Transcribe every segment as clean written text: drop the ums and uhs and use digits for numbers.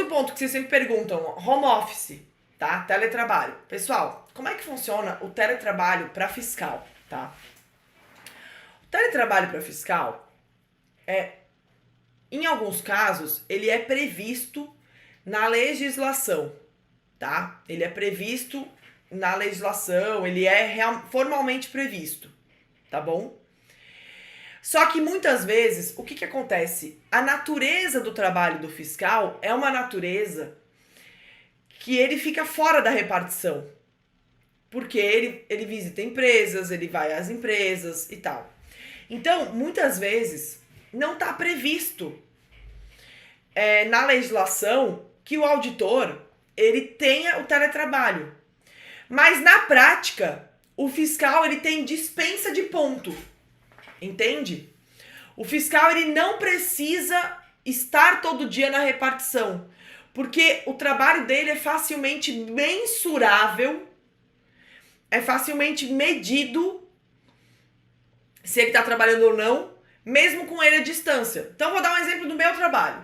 ponto que vocês sempre perguntam, home office, tá? Teletrabalho. Pessoal, como é que funciona o teletrabalho para fiscal, tá? O teletrabalho para fiscal em alguns casos, ele é previsto na legislação, tá? Ele é previsto na legislação, ele é formalmente previsto, tá bom? Só que muitas vezes, o que acontece? A natureza do trabalho do fiscal é uma natureza que ele fica fora da repartição. Porque ele visita empresas, ele vai às empresas e tal. Então, muitas vezes, não está previsto na legislação que o auditor ele tenha o teletrabalho. Mas, na prática, o fiscal ele tem dispensa de ponto. Entende? O fiscal ele não precisa estar todo dia na repartição, porque o trabalho dele é facilmente mensurável, é facilmente medido se ele está trabalhando ou não, mesmo com ele à distância. Então, vou dar um exemplo do meu trabalho.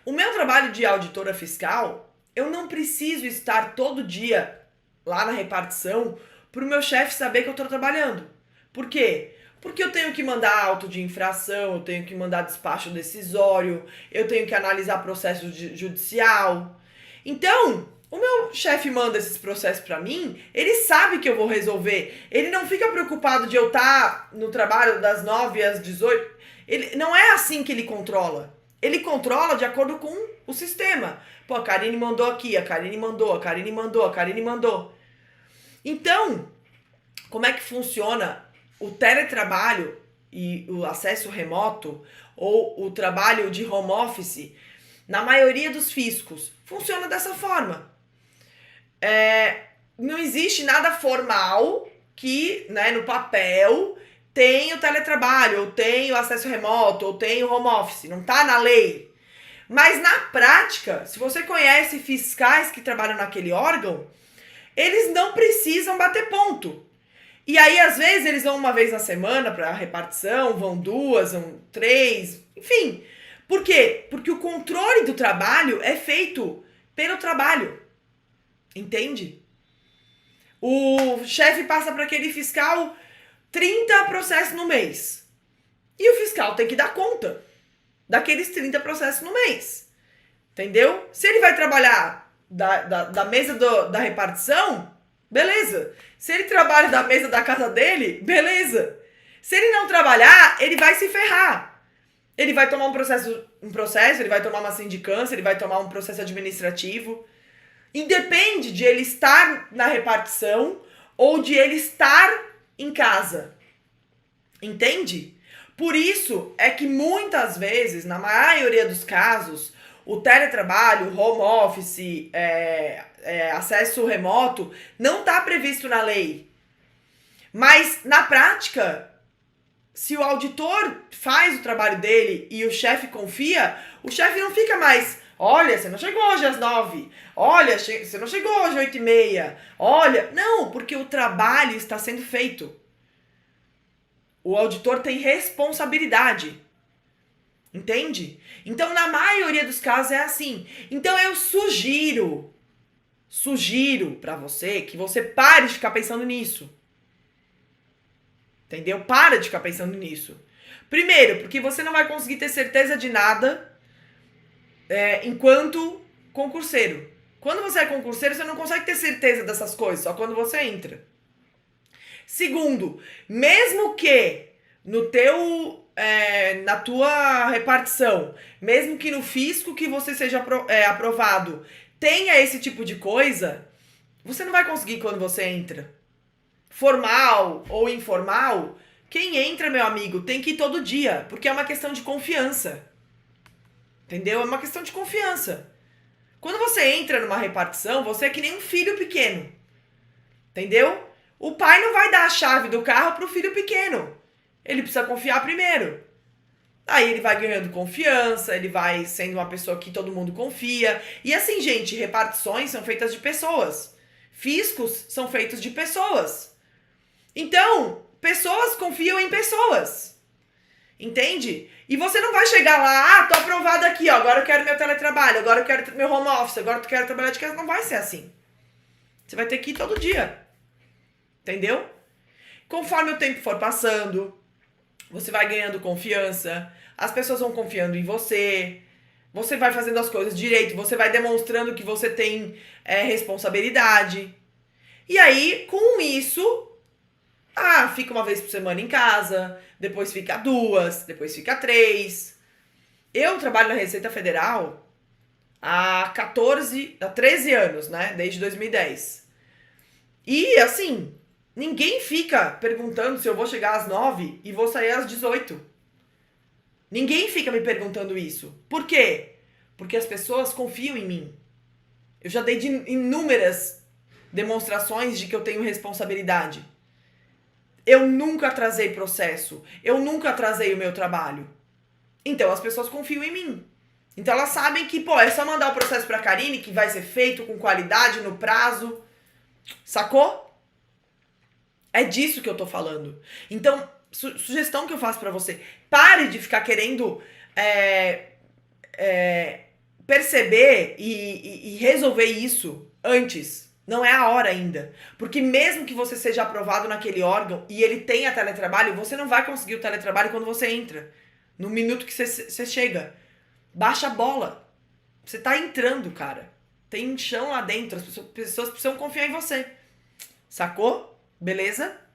O meu trabalho de auditora fiscal, eu não preciso estar todo dia lá na repartição para o meu chefe saber que eu estou trabalhando. Por quê? Porque eu tenho que mandar auto de infração, eu tenho que mandar despacho decisório, eu tenho que analisar processo judicial. Então, o meu chefe manda esses processos pra mim, ele sabe que eu vou resolver. Ele não fica preocupado de eu estar no trabalho das 9 às 18. Não é assim que ele controla. Ele controla de acordo com o sistema. Pô, a Karine mandou aqui, a Karine mandou, a Karine mandou, a Karine mandou. Então, como é que funciona o teletrabalho e o acesso remoto ou o trabalho de home office? Na maioria dos fiscos, funciona dessa forma. Não existe nada formal que, né, no papel tem o teletrabalho, ou tem o acesso remoto, ou tem o home office. Não está na lei. Mas na prática, se você conhece fiscais que trabalham naquele órgão, eles não precisam bater ponto. E aí, às vezes, eles vão uma vez na semana para a repartição, vão 2, vão 3, enfim. Por quê? Porque o controle do trabalho é feito pelo trabalho. Entende? O chefe passa para aquele fiscal 30 processos no mês. E o fiscal tem que dar conta daqueles 30 processos no mês. Entendeu? Se ele vai trabalhar da mesa da repartição, beleza. Se ele trabalha da mesa da casa dele, beleza. Se ele não trabalhar, ele vai se ferrar. Ele vai tomar um processo, ele vai tomar uma sindicância, ele vai tomar um processo administrativo. Independe de ele estar na repartição ou de ele estar em casa. Entende? Por isso é que muitas vezes, na maioria dos casos, o teletrabalho, o home office, acesso remoto, não está previsto na lei. Mas, na prática, se o auditor faz o trabalho dele e o chefe confia, o chefe não fica mais... Olha, você não chegou hoje às 9. Olha, você não chegou hoje às 8h30. Olha, não, porque o trabalho está sendo feito. O auditor tem responsabilidade. Entende? Então, na maioria dos casos é assim. Então, eu sugiro para você que você pare de ficar pensando nisso. Entendeu? Para de ficar pensando nisso. Primeiro, porque você não vai conseguir ter certeza de nada enquanto concurseiro. Quando você é concurseiro, você não consegue ter certeza dessas coisas, só quando você entra. Segundo, mesmo que na tua repartição, mesmo que no fisco que você seja aprovado, tenha esse tipo de coisa, você não vai conseguir quando você entra. Formal ou informal, quem entra, meu amigo, tem que ir todo dia, porque é uma questão de confiança. Entendeu? É uma questão de confiança. Quando você entra numa repartição, você é que nem um filho pequeno. Entendeu? O pai não vai dar a chave do carro pro filho pequeno. Ele precisa confiar primeiro. Aí ele vai ganhando confiança, ele vai sendo uma pessoa que todo mundo confia. E assim, gente, repartições são feitas de pessoas. Fiscos são feitos de pessoas. Então, pessoas confiam em pessoas. Entende? E você não vai chegar lá, tô aprovada aqui, ó, agora eu quero meu teletrabalho, agora eu quero meu home office, agora eu quero trabalhar de casa. Não vai ser assim. Você vai ter que ir todo dia. Entendeu? Conforme o tempo for passando, você vai ganhando confiança, as pessoas vão confiando em você, você vai fazendo as coisas direito, você vai demonstrando que você tem responsabilidade. E aí, com isso, fica uma vez por semana em casa, depois fica 2, depois fica 3. Eu trabalho na Receita Federal há 13 anos, né? Desde 2010. E assim, ninguém fica perguntando se eu vou chegar às 9 e vou sair às 18. Ninguém fica me perguntando isso. Por quê? Porque as pessoas confiam em mim. Eu já dei de inúmeras demonstrações de que eu tenho responsabilidade. Eu nunca atrasei processo. Eu nunca atrasei o meu trabalho. Então as pessoas confiam em mim. Então elas sabem que, é só mandar o processo pra Karine, que vai ser feito com qualidade, no prazo. Sacou? É disso que eu tô falando. Então, sugestão que eu faço pra você: pare de ficar querendo perceber e resolver isso antes. Não é a hora ainda. Porque mesmo que você seja aprovado naquele órgão e ele tenha teletrabalho, você não vai conseguir o teletrabalho quando você entra. No minuto que você chega. Baixa a bola. Você tá entrando, cara. Tem chão lá dentro. As pessoas precisam confiar em você. Sacou? Beleza?